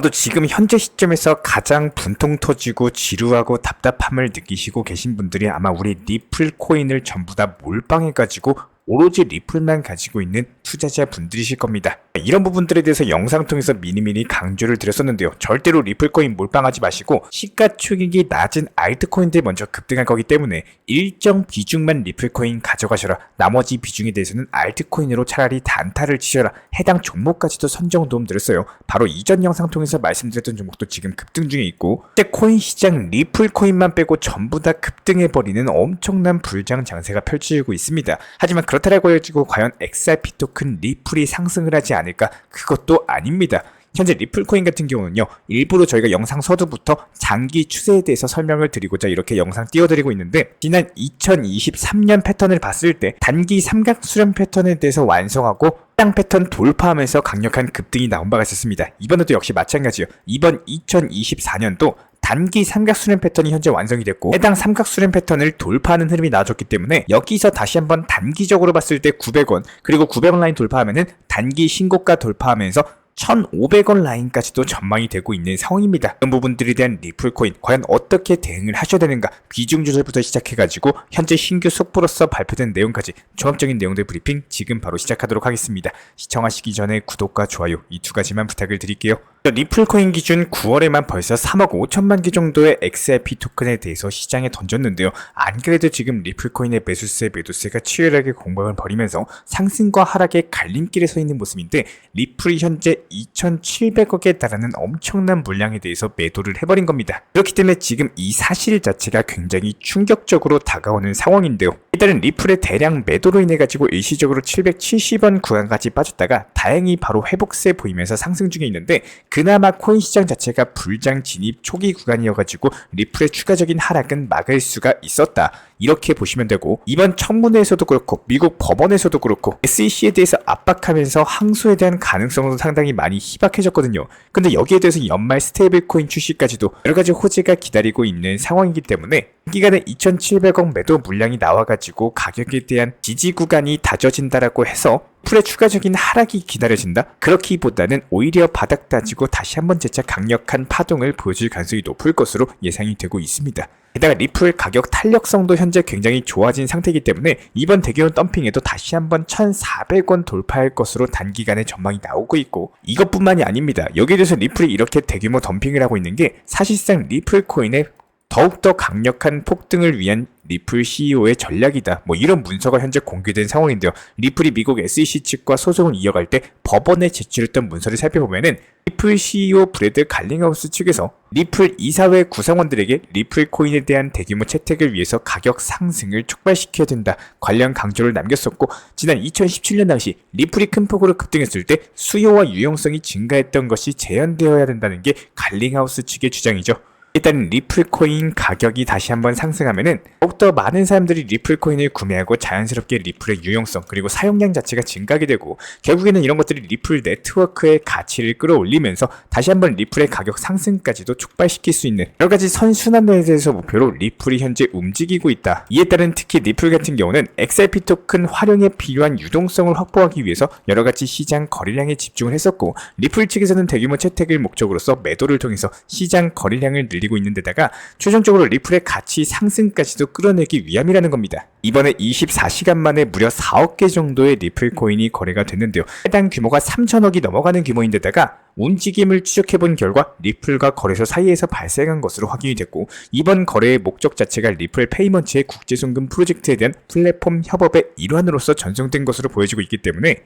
또 지금 현재 시점에서 가장 분통 터지고 지루하고 답답함을 느끼시고 계신 분들이 아마 우리 리플 코인을 전부 다 몰빵해가지고 오로지 리플만 가지고 있는 투자자 분들이실 겁니다. 이런 부분들에 대해서 영상 통해서 미리미리 강조를 드렸었는데요. 절대로 리플코인 몰빵하지 마시고 시가총액이 낮은 알트코인들 먼저 급등할 거기 때문에 일정 비중만 리플코인 가져가셔라. 나머지 비중에 대해서는 알트코인으로 차라리 단타를 치셔라. 해당 종목까지도 선정 도움 드렸어요. 바로 이전 영상 통해서 말씀드렸던 종목도 지금 급등 중에 있고, 실제 코인 시장 리플코인만 빼고 전부 다 급등해버리는 엄청난 불장 장세가 펼쳐지고 있습니다. 하지만 그렇다고 해가지고 과연 XRP 토큰 리플이 상승을 하지 않을까? 그것도 아닙니다. 현재 리플코인 같은 경우는요, 일부러 저희가 영상 서두부터 장기 추세에 대해서 설명을 드리고자 이렇게 영상 띄워드리고 있는데, 지난 2023년 패턴을 봤을 때 단기 삼각 수렴 패턴에 대해서 완성하고 해당 패턴 돌파하면서 강력한 급등이 나온 바가 있었습니다. 이번에도 역시 마찬가지요. 이번 2024년도 단기 삼각수렴 패턴이 현재 완성이 됐고, 해당 삼각수렴 패턴을 돌파하는 흐름이 나와줬기 때문에 여기서 다시 한번 단기적으로 봤을 때 900원, 그리고 900원 라인 돌파하면은 단기 신고가 돌파하면서 1,500원 라인까지도 전망이 되고 있는 상황입니다. 이런 부분들에 대한 리플코인 과연 어떻게 대응을 하셔야 되는가, 비중 조절부터 시작해가지고 현재 신규 속보로서 발표된 내용까지 종합적인 내용들 브리핑 지금 바로 시작하도록 하겠습니다. 시청하시기 전에 구독과 좋아요 이 두 가지만 부탁을 드릴게요. 리플코인 기준 9월에만 벌써 3억 5천만 개 정도의 XRP 토큰에 대해서 시장에 던졌는데요. 안 그래도 지금 리플코인의 매수세 매도세가 치열하게 공방을 벌이면서 상승과 하락의 갈림길에 서 있는 모습인데, 리플이 현재 2,700억에 달하는 엄청난 물량에 대해서 매도를 해버린 겁니다. 그렇기 때문에 지금 이 사실 자체가 굉장히 충격적으로 다가오는 상황인데요. 일단은 리플의 대량 매도로 인해 가지고 일시적으로 770원 구간까지 빠졌다가 다행히 바로 회복세 보이면서 상승 중에 있는데, 그나마 코인 시장 자체가 불장 진입 초기 구간이어가지고 리플의 추가적인 하락은 막을 수가 있었다, 이렇게 보시면 되고, 이번 청문회에서도 그렇고 미국 법원에서도 그렇고 SEC에 대해서 압박하면서 항소에 대한 가능성도 상당히 많이 희박해졌거든요. 근데 여기에 대해서 연말 스테이블 코인 출시까지도 여러가지 호재가 기다리고 있는 상황이기 때문에 기간에 2,700억 매도 물량이 나와가지고 가격에 대한 지지 구간이 다져진다라고 해서 풀의 추가적인 하락이 기다려진다? 그렇기보다는 오히려 바닥 다지고 다시 한번 재차 강력한 파동을 보여줄 가능성이 높을 것으로 예상이 되고 있습니다. 게다가 리플 가격 탄력성도 현재 굉장히 좋아진 상태이기 때문에 이번 대규모 덤핑에도 다시 한번 1,400원 돌파할 것으로 단기간에 전망이 나오고 있고, 이것뿐만이 아닙니다. 여기에 대해서 리플이 이렇게 대규모 덤핑을 하고 있는 게 사실상 리플 코인의 더욱더 강력한 폭등을 위한 리플 CEO의 전략이다, 이런 문서가 현재 공개된 상황인데요. 리플이 미국 SEC 측과 소송을 이어갈 때 법원에 제출했던 문서를 살펴보면은 리플 CEO 브래드 갈링하우스 측에서 리플 이사회 구성원들에게 리플 코인에 대한 대규모 채택을 위해서 가격 상승을 촉발시켜야 된다, 관련 강조를 남겼었고, 지난 2017년 당시 리플이 큰 폭으로 급등했을 때 수요와 유용성이 증가했던 것이 재현되어야 된다는 게 갈링하우스 측의 주장이죠. 일단 리플코인 가격이 다시 한번 상승하면은 더욱더 많은 사람들이 리플코인을 구매하고 자연스럽게 리플의 유용성 그리고 사용량 자체가 증가하게 되고, 결국에는 이런 것들이 리플 네트워크의 가치를 끌어올리면서 다시 한번 리플의 가격 상승까지도 촉발시킬 수 있는 여러가지 선순환에 대해서 목표로 리플이 현재 움직이고 있다. 이에 따른 특히 리플 같은 경우는 XRP 토큰 활용에 필요한 유동성을 확보하기 위해서 여러가지 시장 거래량에 집중을 했었고, 리플 측에서는 대규모 채택을 목적으로서 매도를 통해서 시장 거래량을 늘리고 있는 데다가 최종적으로 리플의 가치 상승까지도 끌어내기 위함이라는 겁니다. 이번에 24시간 만에 무려 4억 개 정도의 리플 코인이 거래가 됐는데요. 해당 규모가 3천억이 넘어가는 규모인데다가 움직임을 추적해본 결과 리플과 거래소 사이에서 발생한 것으로 확인이 됐고, 이번 거래의 목적 자체가 리플 페이먼트의 국제송금 프로젝트에 대한 플랫폼 협업의 일환으로서 전송된 것으로 보여지고 있기 때문에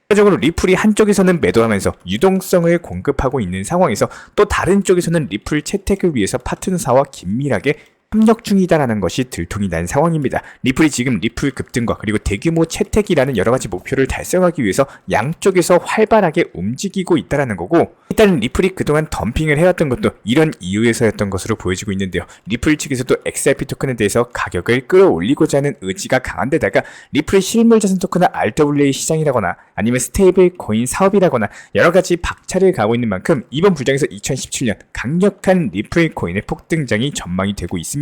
결과적으로 리플이 한쪽에서는 매도하면서 유동성을 공급하고 있는 상황에서 또 다른 쪽에서는 리플 채택을 위해서 파트너사와 긴밀하게 협력 중이다라는 것이 들통이 난 상황입니다. 리플이 지금 리플 급등과 그리고 대규모 채택이라는 여러가지 목표를 달성하기 위해서 양쪽에서 활발하게 움직이고 있다는 거고, 일단 리플이 그동안 덤핑을 해왔던 것도 이런 이유에서였던 것으로 보여지고 있는데요. 리플 측에서도 XRP 토큰에 대해서 가격을 끌어올리고자 하는 의지가 강한 데다가 리플의 실물자산 토큰은 RWA 시장이라거나 아니면 스테이블 코인 사업이라거나 여러가지 박차를 가고 있는 만큼 이번 불장에서 2017년 강력한 리플 코인의 폭등장이 전망이 되고 있습니다.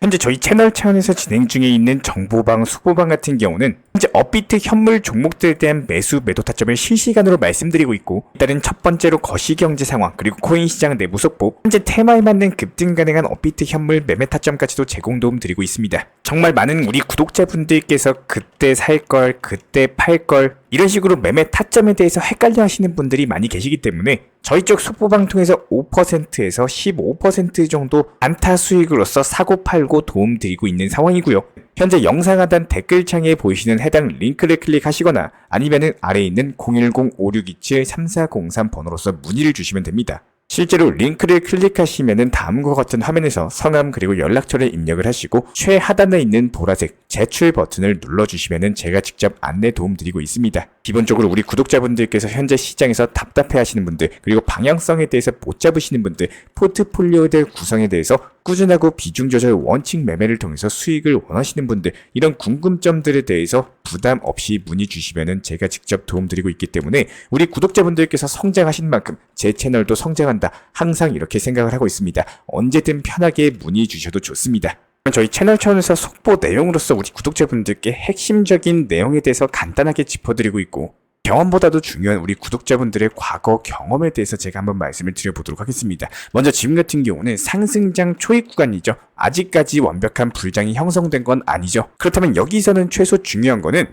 현재 저희 채널 차원에서 진행 중에 있는 정보방, 수보방 같은 경우는 현재 업비트 현물 종목들에 대한 매수, 매도 타점을 실시간으로 말씀드리고 있고, 일단은 첫 번째로 거시경제 상황, 그리고 코인 시장 내부 속보, 현재 테마에 맞는 급등 가능한 업비트 현물 매매 타점까지도 제공 도움 드리고 있습니다. 정말 많은 우리 구독자분들께서 그때 살 걸, 그때 팔 걸, 이런 식으로 매매 타점에 대해서 헷갈려 하시는 분들이 많이 계시기 때문에 저희 쪽 속보방 통해서 5%에서 15% 정도 안타 수익으로서 사고 팔고 도움 드리고 있는 상황이고요. 현재 영상 하단 댓글창에 보이시는 해당 링크를 클릭하시거나 아니면은 아래에 있는 010-5627-3403 번호로서 문의를 주시면 됩니다. 실제로 링크를 클릭하시면은 다음과 같은 화면에서 성함 그리고 연락처를 입력을 하시고 최하단에 있는 보라색 제출 버튼을 눌러주시면은 제가 직접 안내 도움 드리고 있습니다. 기본적으로 우리 구독자분들께서 현재 시장에서 답답해 하시는 분들, 그리고 방향성에 대해서 못 잡으시는 분들, 포트폴리오들 구성에 대해서 꾸준하고 비중 조절 원칙 매매를 통해서 수익을 원하시는 분들, 이런 궁금점들에 대해서 부담 없이 문의 주시면은 제가 직접 도움 드리고 있기 때문에 우리 구독자분들께서 성장하신 만큼 제 채널도 성장한다, 항상 이렇게 생각을 하고 있습니다. 언제든 편하게 문의 주셔도 좋습니다. 저희 채널 차원에서 속보 내용으로서 우리 구독자분들께 핵심적인 내용에 대해서 간단하게 짚어드리고 있고, 경험보다도 중요한 우리 구독자분들의 과거 경험에 대해서 제가 한번 말씀을 드려보도록 하겠습니다. 먼저 지금 같은 경우는 상승장 초입 구간이죠. 아직까지 완벽한 불장이 형성된 건 아니죠. 그렇다면 여기서는 최소 중요한 거는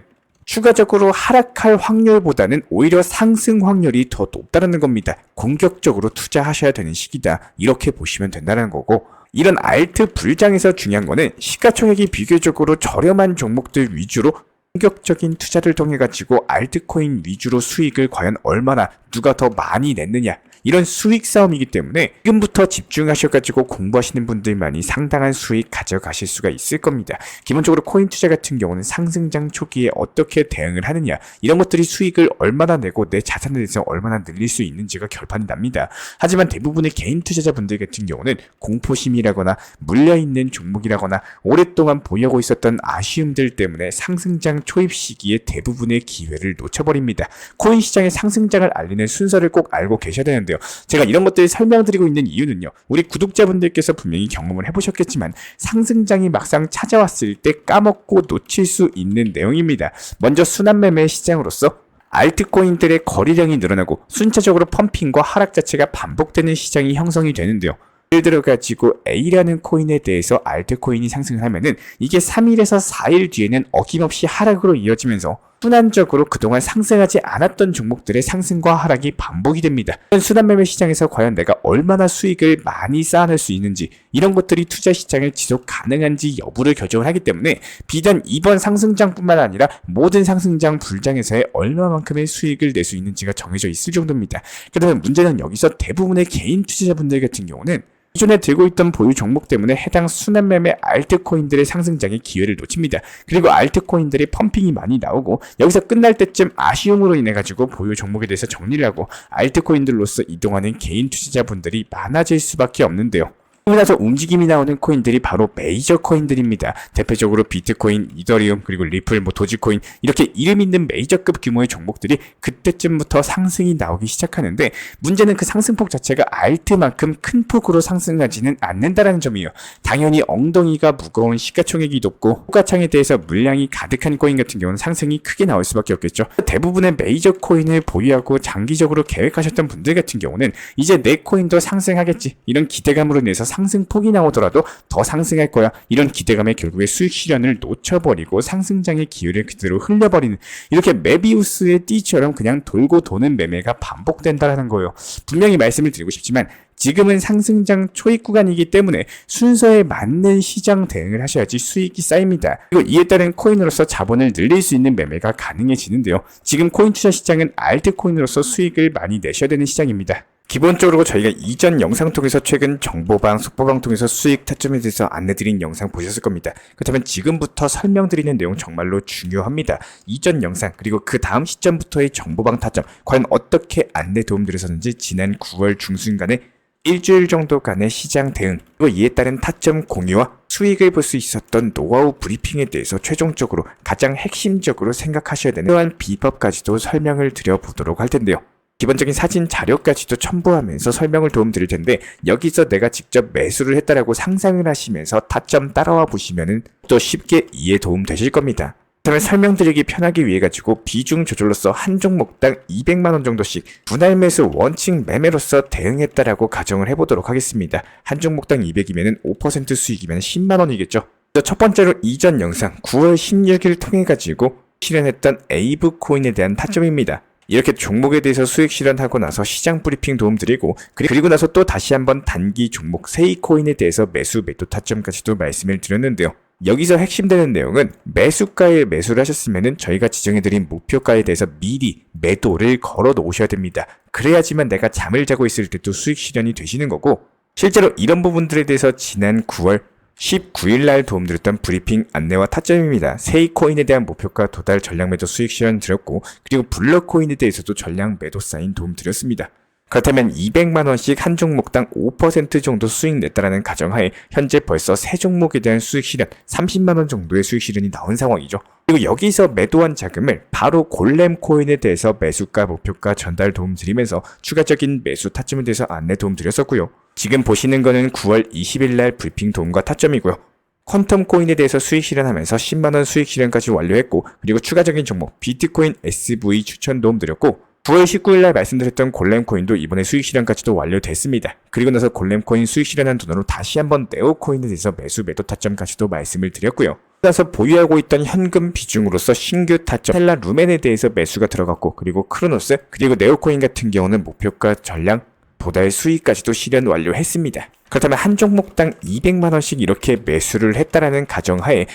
추가적으로 하락할 확률보다는 오히려 상승 확률이 더 높다는 겁니다. 공격적으로 투자하셔야 되는 시기다, 이렇게 보시면 된다는 거고, 이런 알트 불장에서 중요한 거는 시가총액이 비교적으로 저렴한 종목들 위주로 공격적인 투자를 통해 가지고 알트코인 위주로 수익을 과연 얼마나, 누가 더 많이 냈느냐, 이런 수익 싸움이기 때문에 지금부터 집중하셔가지고 공부하시는 분들만이 상당한 수익 가져가실 수가 있을 겁니다. 기본적으로 코인 투자 같은 경우는 상승장 초기에 어떻게 대응을 하느냐, 이런 것들이 수익을 얼마나 내고 내 자산에 대해서 얼마나 늘릴 수 있는지가 결판이 납니다. 하지만 대부분의 개인 투자자분들 같은 경우는 공포심이라거나 물려있는 종목이라거나 오랫동안 보유하고 있었던 아쉬움들 때문에 상승장 초입 시기에 대부분의 기회를 놓쳐버립니다. 코인 시장의 상승장을 알리는 순서를 꼭 알고 계셔야 되는데요. 제가 이런 것들을 설명드리고 있는 이유는요, 우리 구독자분들께서 분명히 경험을 해보셨겠지만 상승장이 막상 찾아왔을 때 까먹고 놓칠 수 있는 내용입니다. 먼저 순환매매 시장으로서 알트코인들의 거래량이 늘어나고 순차적으로 펌핑과 하락 자체가 반복되는 시장이 형성이 되는데요. 예를 들어 가지고 A라는 코인에 대해서 알트코인이 상승을 하면은 이게 3일에서 4일 뒤에는 어김없이 하락으로 이어지면서 순환적으로 그동안 상승하지 않았던 종목들의 상승과 하락이 반복이 됩니다. 순환매매 시장에서 과연 내가 얼마나 수익을 많이 쌓아낼 수 있는지, 이런 것들이 투자 시장을 지속 가능한지 여부를 결정을 하기 때문에 비단 이번 상승장뿐만 아니라 모든 상승장 불장에서의 얼마만큼의 수익을 낼 수 있는지가 정해져 있을 정도입니다. 그다음에 문제는 여기서 대부분의 개인 투자자분들 같은 경우는 기존에 들고 있던 보유 종목 때문에 해당 순환매매 알트코인들의 상승장의 기회를 놓칩니다. 그리고 알트코인들이 펌핑이 많이 나오고 여기서 끝날 때쯤 아쉬움으로 인해 가지고 보유 종목에 대해서 정리를 하고 알트코인들로서 이동하는 개인 투자자분들이 많아질 수밖에 없는데요. 나서 움직임이 나오는 코인들이 바로 메이저 코인들입니다. 대표적으로 비트코인, 이더리움, 그리고 리플, 도지코인, 이렇게 이름 있는 메이저급 규모의 종목들이 그때쯤부터 상승이 나오기 시작하는데, 문제는 그 상승폭 자체가 알트만큼 큰 폭으로 상승하지는 않는다는 점이에요. 당연히 엉덩이가 무거운 시가총액이 높고 호가창에 대해서 물량이 가득한 코인 같은 경우는 상승이 크게 나올 수밖에 없겠죠. 대부분의 메이저 코인을 보유하고 장기적으로 계획하셨던 분들 같은 경우는 이제 내 코인도 상승하겠지, 이런 기대감으로 인해서 상승폭이 나오더라도 더 상승할 거야, 이런 기대감에 결국에 수익 실현을 놓쳐버리고 상승장의 기회를 그대로 흘려버리는, 이렇게 메비우스의 띠처럼 그냥 돌고 도는 매매가 반복된다는 거예요. 분명히 말씀을 드리고 싶지만 지금은 상승장 초입 구간이기 때문에 순서에 맞는 시장 대응을 하셔야지 수익이 쌓입니다. 그리고 이에 따른 코인으로서 자본을 늘릴 수 있는 매매가 가능해지는데요. 지금 코인 투자 시장은 알트코인으로서 수익을 많이 내셔야 되는 시장입니다. 기본적으로 저희가 이전 영상 통해서 최근 정보방, 속보방 통해서 수익 타점에 대해서 안내드린 영상 보셨을 겁니다. 그렇다면 지금부터 설명드리는 내용 정말로 중요합니다. 이전 영상 그리고 그 다음 시점부터의 정보방 타점 과연 어떻게 안내 도움드렸었는지 지난 9월 중순간에 일주일 정도간의 시장 대응, 그리고 이에 따른 타점 공유와 수익을 볼 수 있었던 노하우 브리핑에 대해서 최종적으로 가장 핵심적으로 생각하셔야 되는 그러한 비법까지도 설명을 드려보도록 할 텐데요. 기본적인 사진 자료까지도 첨부하면서 설명을 도움드릴 텐데 여기서 내가 직접 매수를 했다라고 상상을 하시면서 타점 따라와 보시면은 또 쉽게 이해 도움 되실 겁니다. 그러면 설명드리기 편하기 위해 가지고 비중 조절로서 한 종목당 200만 원 정도씩 분할 매수 원칙 매매로서 대응했다라고 가정을 해보도록 하겠습니다. 한 종목당 200이면 5% 수익이면 10만 원이겠죠. 첫 번째로 이전 영상 9월 16일 통해 가지고 실현했던 에이브 코인에 대한 타점입니다. 이렇게 종목에 대해서 수익 실현하고 나서 시장 브리핑 도움드리고 그리고 나서 또 다시 한번 단기 종목 세이코인에 대해서 매수 매도 타점까지도 말씀을 드렸는데요. 여기서 핵심되는 내용은 매수가에 매수를 하셨으면 저희가 지정해드린 목표가에 대해서 미리 매도를 걸어 놓으셔야 됩니다. 그래야지만 내가 잠을 자고 있을 때도 수익 실현이 되시는 거고 실제로 이런 부분들에 대해서 지난 9월 19일 날 도움드렸던 브리핑 안내와 타점입니다. 세이코인에 대한 목표가 도달 전량 매도 수익 실현 드렸고 그리고 블러코인에 대해서도 전량 매도 사인 도움드렸습니다. 그렇다면 200만원씩 한 종목당 5% 정도 수익 냈다라는 가정하에 현재 벌써 3종목에 대한 수익 실현 30만원 정도의 수익 실현이 나온 상황이죠. 그리고 여기서 매도한 자금을 바로 골렘 코인에 대해서 매수가 목표가 전달 도움드리면서 추가적인 매수 타점에 대해서 안내 도움드렸었고요. 지금 보시는 거는 9월 20일 날 브리핑 도움과 타점이고요. 퀀텀 코인에 대해서 수익 실현하면서 10만원 수익 실현까지 완료했고 그리고 추가적인 종목 비트코인 SV 추천 도움드렸고 9월 19일 날 말씀드렸던 골렘코인도 이번에 수익 실현까지도 완료됐습니다. 그리고 나서 골렘코인 수익 실현한 돈으로 다시 한번 네오코인에 대해서 매수 매도 타점까지도 말씀을 드렸고요. 그래서 보유하고 있던 현금 비중으로서 신규 타점 텔라 루멘에 대해서 매수가 들어갔고 그리고 크로노스 그리고 네오코인 같은 경우는 목표가 전량 도달 수익까지도 실현 완료했습니다. 그렇다면 한 종목당 200만원씩 이렇게 매수를 했다라는 가정하에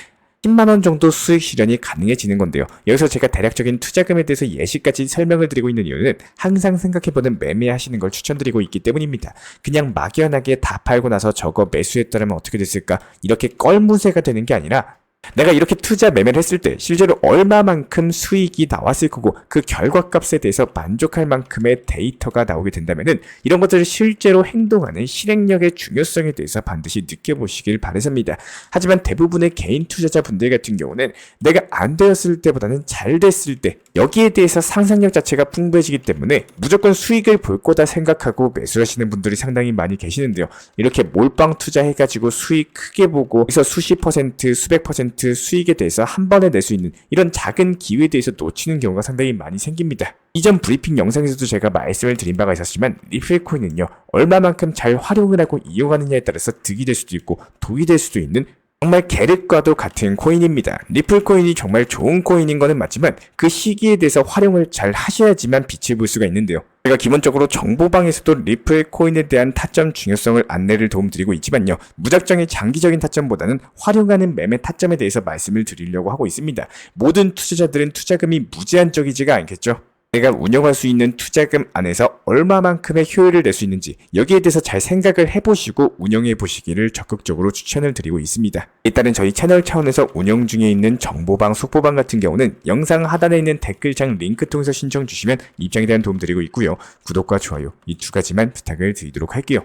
10만원 정도 수익 실현이 가능해지는 건데요. 여기서 제가 대략적인 투자금에 대해서 예시까지 설명을 드리고 있는 이유는 항상 생각해보는 매매하시는 걸 추천드리고 있기 때문입니다. 그냥 막연하게 다 팔고 나서 저거 매수했더라면 어떻게 됐을까 이렇게 껄무새가 되는 게 아니라 내가 이렇게 투자 매매를 했을 때 실제로 얼마만큼 수익이 나왔을 거고 그 결과값에 대해서 만족할 만큼의 데이터가 나오게 된다면은 이런 것들을 실제로 행동하는 실행력의 중요성에 대해서 반드시 느껴보시길 바라십니다. 하지만 대부분의 개인 투자자분들 같은 경우는 내가 안 되었을 때보다는 잘 됐을 때 여기에 대해서 상상력 자체가 풍부해지기 때문에 무조건 수익을 볼 거다 생각하고 매수하시는 분들이 상당히 많이 계시는데요. 이렇게 몰빵 투자해가지고 수익 크게 보고 여기서 수십 퍼센트 수백 퍼센트 수익에 대해서 한 번에 낼 수 있는 이런 작은 기회에 대해서 놓치는 경우가 상당히 많이 생깁니다. 이전 브리핑 영상에서도 제가 말씀을 드린 바가 있었지만 리플코인은요 얼마만큼 잘 활용을 하고 이용하느냐에 따라서 득이 될 수도 있고 독이 될 수도 있는 정말 계륵과도 같은 코인입니다. 리플코인이 정말 좋은 코인인 거는 맞지만 그 시기에 대해서 활용을 잘 하셔야지만 빛을 볼 수가 있는데요. 제가 기본적으로 정보방에서도 리플코인에 대한 타점 중요성을 안내를 도움드리고 있지만요. 무작정의 장기적인 타점보다는 활용하는 매매 타점에 대해서 말씀을 드리려고 하고 있습니다. 모든 투자자들은 투자금이 무제한적이지가 않겠죠. 내가 운영할 수 있는 투자금 안에서 얼마만큼의 효율을 낼 수 있는지 여기에 대해서 잘 생각을 해보시고 운영해 보시기를 적극적으로 추천을 드리고 있습니다. 일단은 저희 채널 차원에서 운영 중에 있는 정보방, 속보방 같은 경우는 영상 하단에 있는 댓글창 링크 통해서 신청 주시면 입장에 대한 도움 드리고 있고요. 구독과 좋아요 이 두 가지만 부탁을 드리도록 할게요.